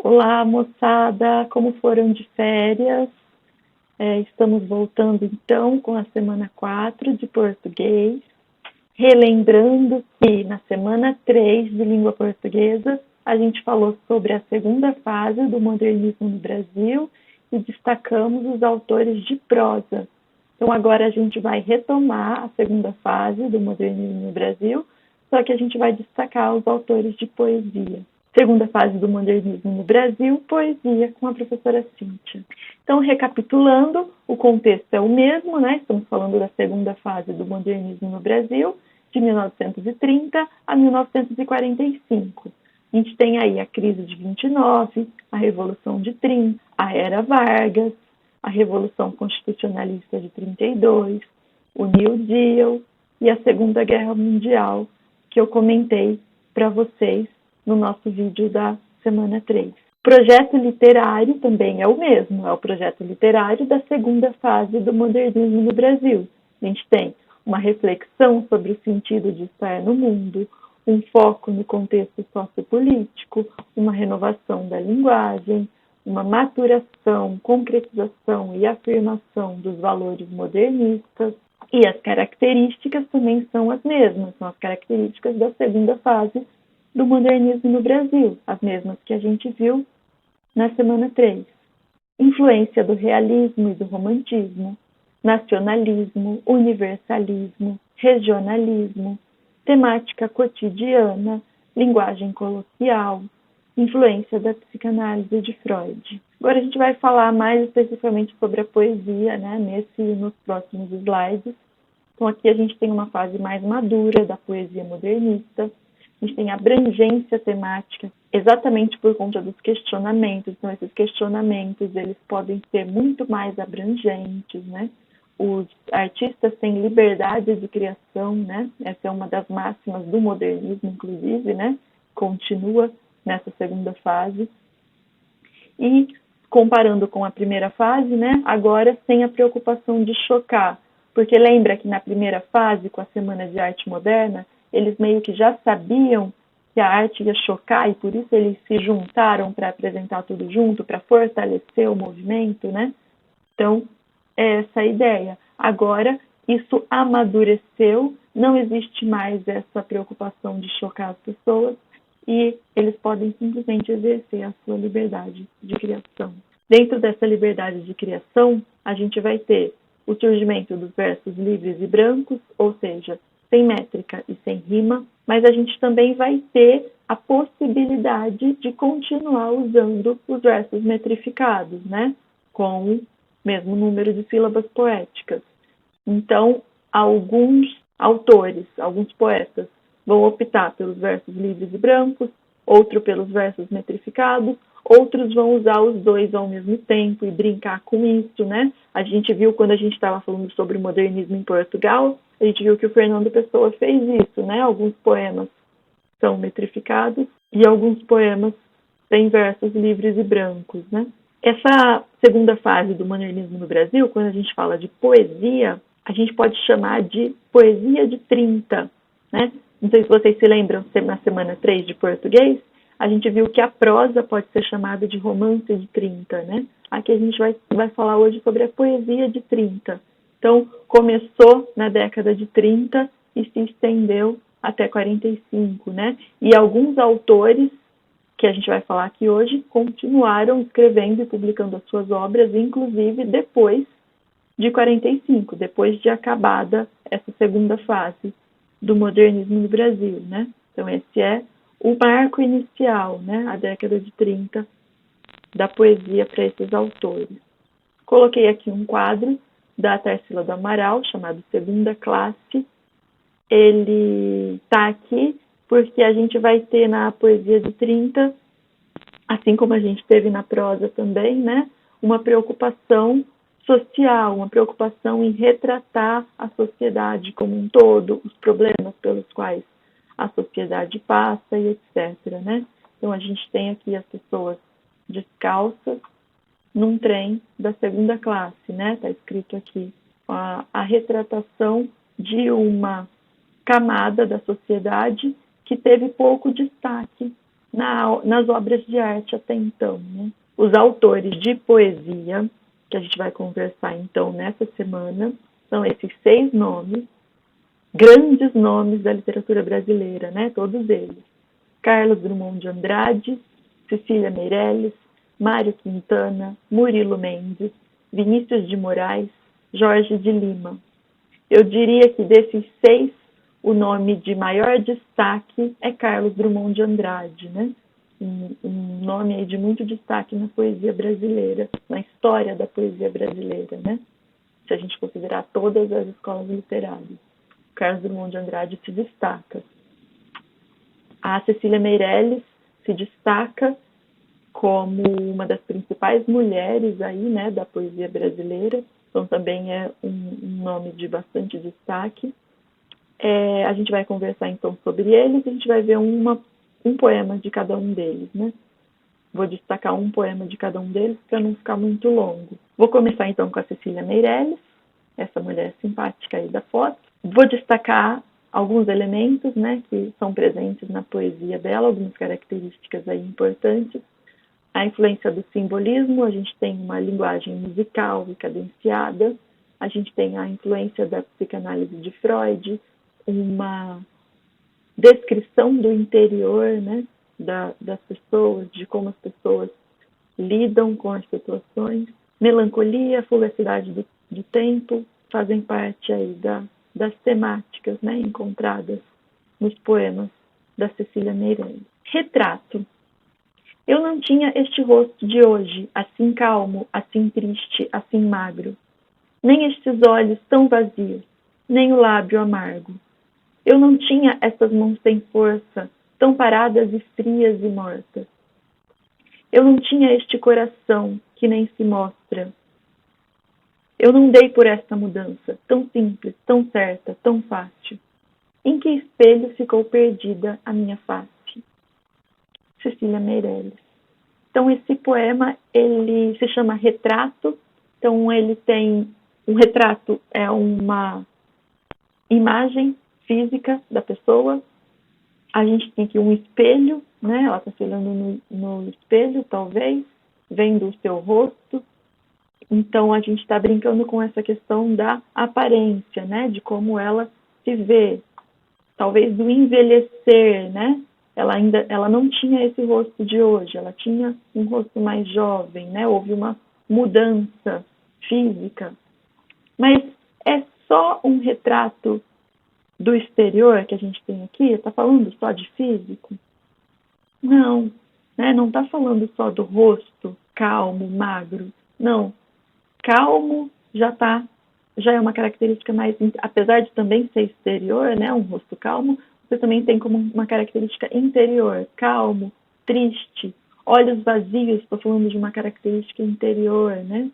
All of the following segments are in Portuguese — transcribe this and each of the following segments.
Olá, moçada, como foram de férias? Estamos voltando então com a semana 4 de português, relembrando que na semana 3 de língua portuguesa a gente falou sobre a segunda fase do modernismo no Brasil e destacamos os autores de prosa. Então agora a gente vai retomar a segunda fase do modernismo no Brasil, só que a gente vai destacar os autores de poesia. Segunda fase do modernismo no Brasil, poesia, com a professora Cíntia. Então, recapitulando, o contexto é o mesmo, né? Estamos falando da segunda fase do modernismo no Brasil, de 1930 a 1945. A gente tem aí a crise de 29, a Revolução de 30, a Era Vargas, a Revolução Constitucionalista de 32, o New Deal e a Segunda Guerra Mundial, que eu comentei para vocês no nosso vídeo da semana 3. O projeto literário também é o mesmo, é o projeto literário da segunda fase do modernismo no Brasil. A gente tem uma reflexão sobre o sentido de estar no mundo, um foco no contexto sociopolítico, uma renovação da linguagem, uma maturação, concretização e afirmação dos valores modernistas. E as características também são as mesmas, são as características da segunda fase do modernismo no Brasil, as mesmas que a gente viu na semana 3. Influência do realismo e do romantismo, nacionalismo, universalismo, regionalismo, temática cotidiana, linguagem coloquial, influência da psicanálise de Freud. Agora a gente vai falar mais especificamente sobre a poesia, né, nos próximos slides. Então aqui a gente tem uma fase mais madura da poesia modernista. A gente tem abrangência temática, exatamente por conta dos questionamentos. Então, esses questionamentos, eles podem ser muito mais abrangentes, né? Os artistas têm liberdade de criação, né? Essa é uma das máximas do modernismo, inclusive, né? Continua nessa segunda fase. E, comparando com a primeira fase, né? Agora sem a preocupação de chocar. Porque lembra que na primeira fase, com a Semana de Arte Moderna, eles meio que já sabiam que a arte ia chocar e por isso eles se juntaram para apresentar tudo junto, para fortalecer o movimento, né? Então, é essa a ideia. Agora, isso amadureceu, não existe mais essa preocupação de chocar as pessoas e eles podem simplesmente exercer a sua liberdade de criação. Dentro dessa liberdade de criação, a gente vai ter o surgimento dos versos livres e brancos, ou seja, sem métrica e sem rima, mas a gente também vai ter a possibilidade de continuar usando os versos metrificados, né? Com o mesmo número de sílabas poéticas. Então, alguns autores, alguns poetas, vão optar pelos versos livres e brancos, outro pelos versos metrificados, outros vão usar os dois ao mesmo tempo e brincar com isso, né? A gente viu quando a gente estava falando sobre o modernismo em Portugal, a gente viu que o Fernando Pessoa fez isso, né? Alguns poemas são metrificados e alguns poemas têm versos livres e brancos, né? Essa segunda fase do modernismo no Brasil, quando a gente fala de poesia, a gente pode chamar de poesia de 30, né? Não sei se vocês se lembram, na semana 3 de português, a gente viu que a prosa pode ser chamada de romance de 30, né? Aqui a gente vai falar hoje sobre a poesia de 30. Então, começou na década de 30 e se estendeu até 45, né? E alguns autores, que a gente vai falar aqui hoje, continuaram escrevendo e publicando as suas obras, inclusive depois de 45, depois de acabada essa segunda fase do modernismo no Brasil, né? Então, esse é o marco inicial, né? A década de 30 da poesia para esses autores. Coloquei aqui um quadro da Tarsila do Amaral, chamado Segunda Classe. Ele está aqui porque a gente vai ter na poesia de 30, assim como a gente teve na prosa também, né, uma preocupação social, uma preocupação em retratar a sociedade como um todo, os problemas pelos quais a sociedade passa e etc. Né? Então a gente tem aqui as pessoas descalças num trem da segunda classe, né? Está escrito aqui a retratação de uma camada da sociedade que teve pouco destaque nas obras de arte até então, né? Os autores de poesia, que a gente vai conversar então nessa semana, são esses 6 nomes, grandes nomes da literatura brasileira, né? Todos eles. Carlos Drummond de Andrade, Cecília Meirelles, Mário Quintana, Murilo Mendes, Vinícius de Moraes, Jorge de Lima. Eu diria que desses 6, o nome de maior destaque é Carlos Drummond de Andrade, né? Um nome aí de muito destaque na poesia brasileira, na história da poesia brasileira, né? Se a gente considerar todas as escolas literárias. Carlos Drummond de Andrade se destaca. A Cecília Meirelles se destaca como uma das principais mulheres aí, né, da poesia brasileira, então também é um nome de bastante destaque. A gente vai conversar então sobre eles, a gente vai ver um poema de cada um deles, né? Vou destacar um poema de cada um deles para não ficar muito longo. Vou começar então com a Cecília Meirelles, essa mulher simpática aí da foto. Vou destacar alguns elementos, né, que são presentes na poesia dela, algumas características aí importantes. A influência do simbolismo, a gente tem uma linguagem musical e cadenciada, a gente tem a influência da psicanálise de Freud, uma descrição do interior, né, das pessoas, de como as pessoas lidam com as situações. Melancolia, fugacidade do tempo fazem parte aí das temáticas, né, encontradas nos poemas da Cecília Meirelles. Retrato. Eu não tinha este rosto de hoje, assim calmo, assim triste, assim magro. Nem estes olhos tão vazios, nem o lábio amargo. Eu não tinha essas mãos sem força, tão paradas e frias e mortas. Eu não tinha este coração que nem se mostra. Eu não dei por esta mudança, tão simples, tão certa, tão fácil. Em que espelho ficou perdida a minha face? Cecília Meirelles. Então, esse poema, ele se chama Retrato. Então, ele tem... Um retrato é uma imagem física da pessoa. A gente tem aqui um espelho, né? Ela está se olhando no espelho, talvez, vendo o seu rosto. Então, a gente está brincando com essa questão da aparência, né? De como ela se vê. Talvez do envelhecer, né? Ela não tinha esse rosto de hoje, ela tinha um rosto mais jovem, né? Houve uma mudança física. Mas é só um retrato do exterior que a gente tem aqui? Está falando só de físico? Não, né? Não está falando só do rosto calmo, magro. Não, calmo já é uma característica mais, apesar de também ser exterior, né? Um rosto calmo, você também tem como uma característica interior, calmo, triste, olhos vazios, estou falando de uma característica interior, né?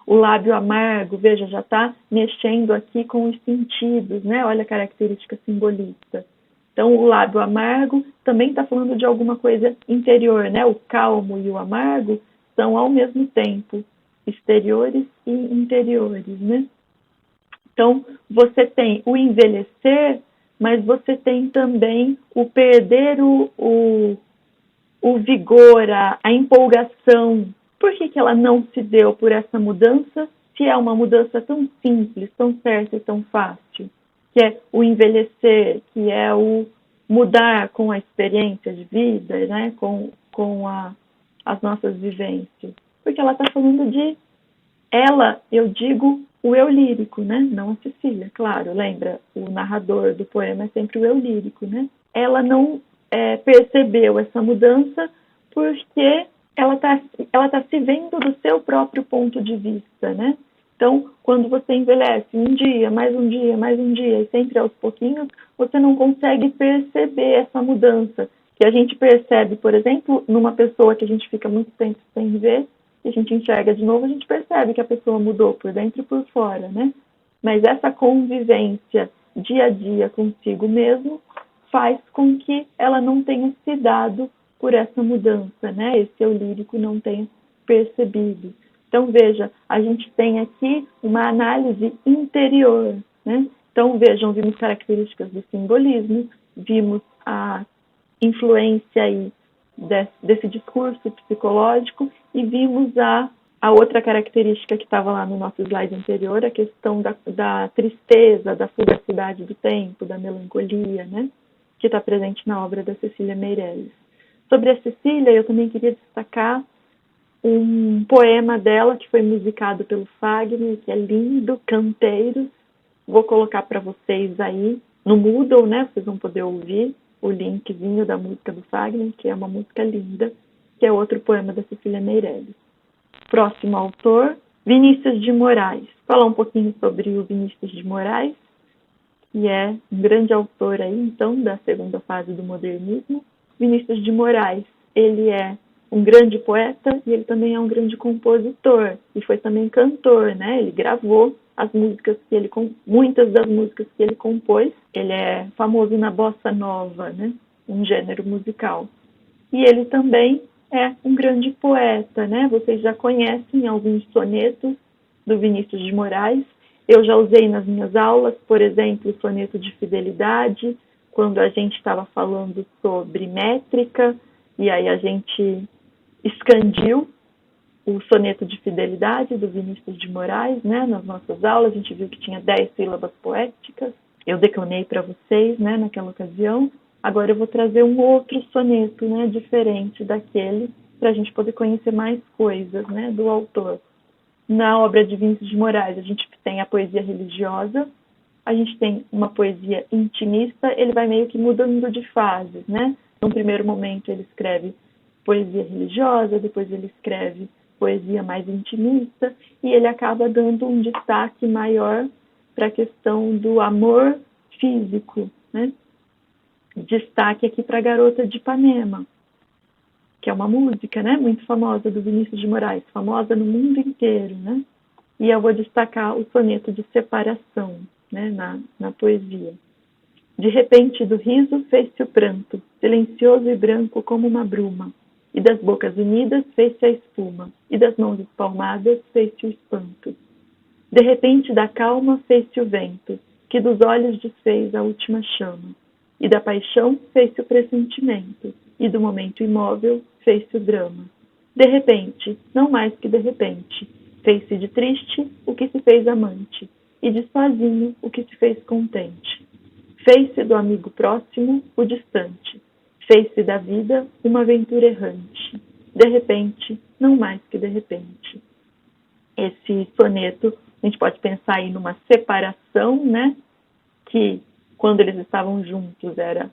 O lábio amargo, veja, já está mexendo aqui com os sentidos, né? Olha a característica simbolista. Então, o lábio amargo também está falando de alguma coisa interior, né? O calmo e o amargo são ao mesmo tempo exteriores e interiores, né? Então, você tem o envelhecer, mas você tem também o perder o vigor, a empolgação. Por que ela não se deu por essa mudança, se é uma mudança tão simples, tão certa e tão fácil? Que é o envelhecer, que é o mudar com a experiência de vida, né? com as nossas vivências. Porque ela está falando de ela, eu digo o eu lírico, né? Não a Cecília, claro. Lembra, o narrador do poema é sempre o eu lírico, né? Ela não percebeu essa mudança porque ela tá se vendo do seu próprio ponto de vista, né? Então, quando você envelhece um dia, mais um dia, mais um dia, e sempre aos pouquinhos, você não consegue perceber essa mudança. Que a gente percebe, por exemplo, numa pessoa que a gente fica muito tempo sem ver, e a gente enxerga de novo, a gente percebe que a pessoa mudou por dentro e por fora, né? Mas essa convivência dia a dia consigo mesmo faz com que ela não tenha se dado por essa mudança, né? Esse eu lírico não tenha percebido. Então, veja, a gente tem aqui uma análise interior, né? Então, vejam, vimos características do simbolismo, vimos a influência aí desse discurso psicológico e vimos a outra característica que estava lá no nosso slide anterior, a questão da tristeza, da fugacidade do tempo, da melancolia, né? Que está presente na obra da Cecília Meirelles. Sobre a Cecília, eu também queria destacar um poema dela que foi musicado pelo Fagner, que é lindo, Canteiros. Vou colocar para vocês aí no Moodle, né? Vocês vão poder ouvir o linkzinho da música do Fagner, que é uma música linda, que é outro poema da Cecília Meirelles. Próximo autor, Vinícius de Moraes. Falar um pouquinho sobre o Vinícius de Moraes, que é um grande autor aí, então, da segunda fase do modernismo. Vinícius de Moraes, ele é um grande poeta e ele também é um grande compositor e foi também cantor, né? Ele gravou as músicas que ele muitas das músicas que ele compôs. Ele é famoso na bossa nova, né? Um gênero musical. E ele também é um grande poeta, né? Vocês já conhecem alguns sonetos do Vinícius de Moraes. Eu já usei nas minhas aulas, por exemplo, o soneto de fidelidade, quando a gente estava falando sobre métrica, e aí a gente expandiu o soneto de fidelidade do Vinícius de Moraes, né? Nas nossas aulas, a gente viu que tinha 10 sílabas poéticas. Eu declamei para vocês, né, naquela ocasião. Agora eu vou trazer um outro soneto, né, diferente daquele, para a gente poder conhecer mais coisas, né, do autor. Na obra de Vinícius de Moraes, a gente tem a poesia religiosa, a gente tem uma poesia intimista, ele vai meio que mudando de fases, né? Num primeiro momento ele escreve poesia religiosa, depois ele escreve poesia mais intimista, e ele acaba dando um destaque maior para a questão do amor físico, né? Destaque aqui para a Garota de Ipanema, que é uma música, né, muito famosa do Vinícius de Moraes, famosa no mundo inteiro, né? E eu vou destacar o soneto de separação, né, na poesia. De repente do riso fez-se o pranto, silencioso e branco como uma bruma, e das bocas unidas fez-se a espuma, e das mãos espalmadas fez-se o espanto. De repente da calma fez-se o vento, que dos olhos desfez a última chama, e da paixão fez-se o pressentimento, e do momento imóvel fez-se o drama. De repente, não mais que de repente, fez-se de triste o que se fez amante, e de sozinho o que se fez contente. Fez-se do amigo próximo o distante, fez-se da vida uma aventura errante. De repente, não mais que de repente. Esse soneto, a gente pode pensar aí numa separação, né? Que quando eles estavam juntos era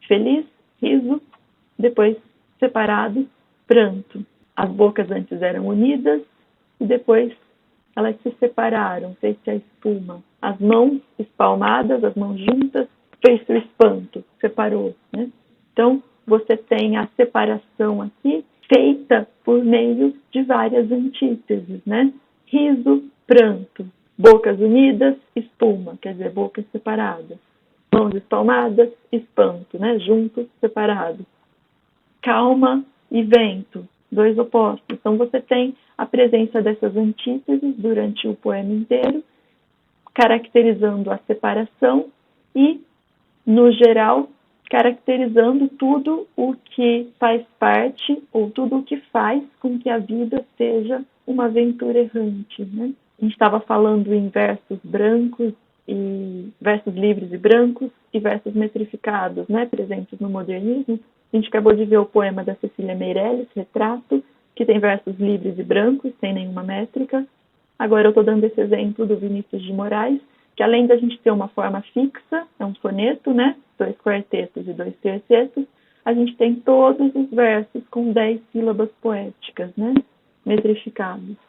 feliz, riso, depois separados, pranto. As bocas antes eram unidas e depois elas se separaram, fez-se a espuma. As mãos espalmadas, as mãos juntas, fez-se o espanto, separou, né? Então, você tem a separação aqui feita por meio de várias antíteses, né? Riso, pranto. Bocas unidas, espuma, quer dizer, bocas separadas. Mãos espalmadas, espanto, né? Juntos, separados. Calma e vento, dois opostos. Então, você tem a presença dessas antíteses durante o poema inteiro, caracterizando a separação e, no geral, caracterizando tudo o que faz parte ou tudo o que faz com que a vida seja uma aventura errante, né? A gente estava falando em versos brancos e versos livres e brancos e versos metrificados, né, presentes no modernismo. A gente acabou de ver o poema da Cecília Meirelles, Retrato, que tem versos livres e brancos, sem nenhuma métrica. Agora eu estou dando esse exemplo do Vinícius de Moraes, que além da gente ter uma forma fixa, é um soneto, né, 2 quartetos e 2 tercetos, a gente tem todos os versos com 10 sílabas poéticas, né, metrificados.